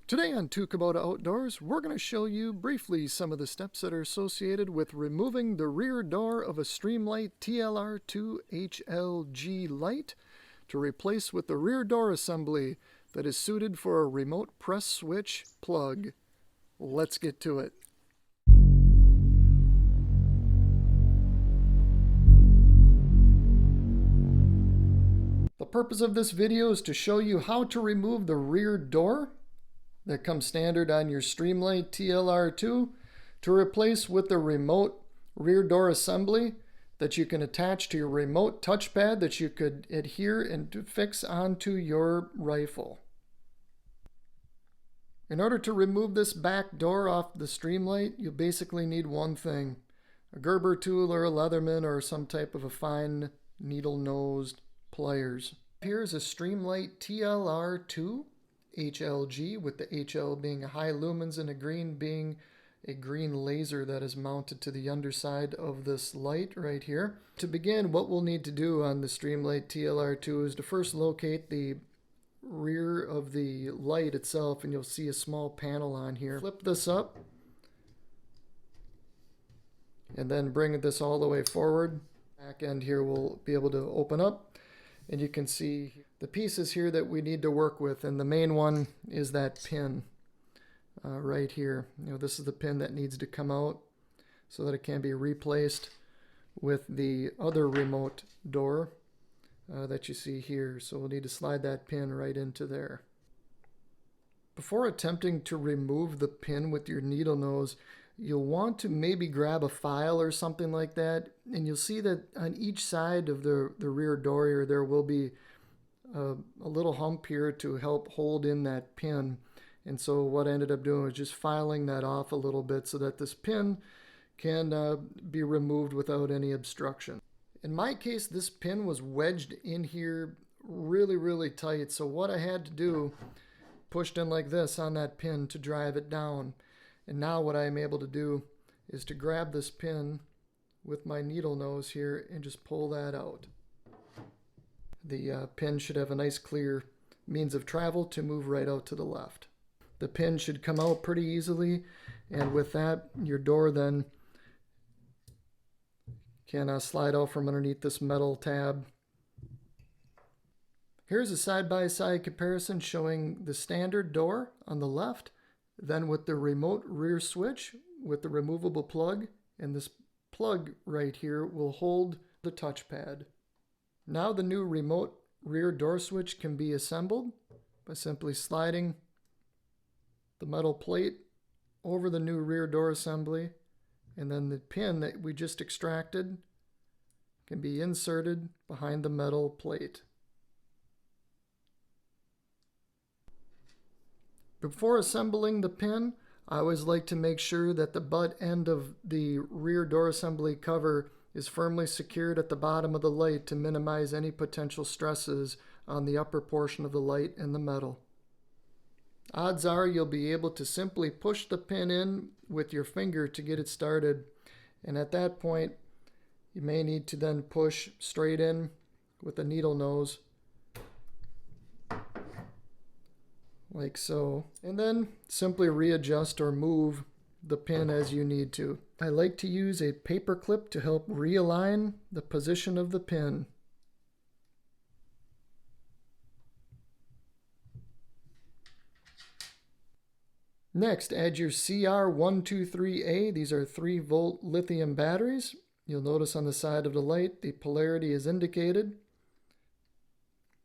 Today on Two Kubota Outdoors, we're going to show you briefly some of the steps that are associated with removing the rear door of a Streamlight TLR-2 HL G light to replace with the rear door assembly that is suited for a remote press switch plug. Let's get to it. The purpose of this video is to show you how to remove the rear door that comes standard on your Streamlight TLR-2 to replace with the remote rear door assembly that you can attach to your remote touchpad that you could adhere and fix onto your rifle. In order to remove this back door off the Streamlight, you basically need one thing: a Gerber tool or a leatherman or some type of a fine needle-nosed pliers. Here's a Streamlight TLR-2 HL G, with the HL being a high lumens and a green being a green laser that is mounted to the underside of this light right here. To begin, what we'll need to do on the Streamlight TLR-2 is to first locate the rear of the light itself, and you'll see a small panel on here. Flip this up and then bring this all the way forward. Back end here will be able to open up, and you can see the pieces here that we need to work with, and the main one is that pin right here. This is the pin that needs to come out so that it can be replaced with the other remote door that you see here. So we'll need to slide that pin right into there. Before attempting to remove the pin with your needle nose, you'll want to maybe grab a file or something like that, and you'll see that on each side of the rear door here there will be a little hump here to help hold in that pin. And so what I ended up doing was just filing that off a little bit so that this pin can be removed without any obstruction. In my case, this pin was wedged in here really tight, so what I had to do, pushed in like this on that pin to drive it down. And now what I'm able to do is to grab this pin with my needle nose here and just pull that out. The pin should have a nice clear means of travel to move right out to the left. The pin should come out pretty easily, and with that, your door then can slide out from underneath this metal tab. Here's a side-by-side comparison showing the standard door on the left, then with the remote rear switch with the removable plug, and this plug right here will hold the touchpad. Now the new remote rear door switch can be assembled by simply sliding the metal plate over the new rear door assembly, and then the pin that we just extracted can be inserted behind the metal plate. Before assembling the pin, I always like to make sure that the butt end of the rear door assembly cover is firmly secured at the bottom of the light to minimize any potential stresses on the upper portion of the light and the metal. Odds are you'll be able to simply push the pin in with your finger to get it started, and at that point you may need to then push straight in with a needle nose like so, and then simply readjust or move the pin as you need to. I like to use a paper clip to help realign the position of the pin. Next, add your CR123A. These are 3-volt lithium batteries. You'll notice on the side of the light the polarity is indicated.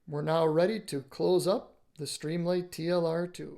We're now ready to close up the Streamlight TLR-2.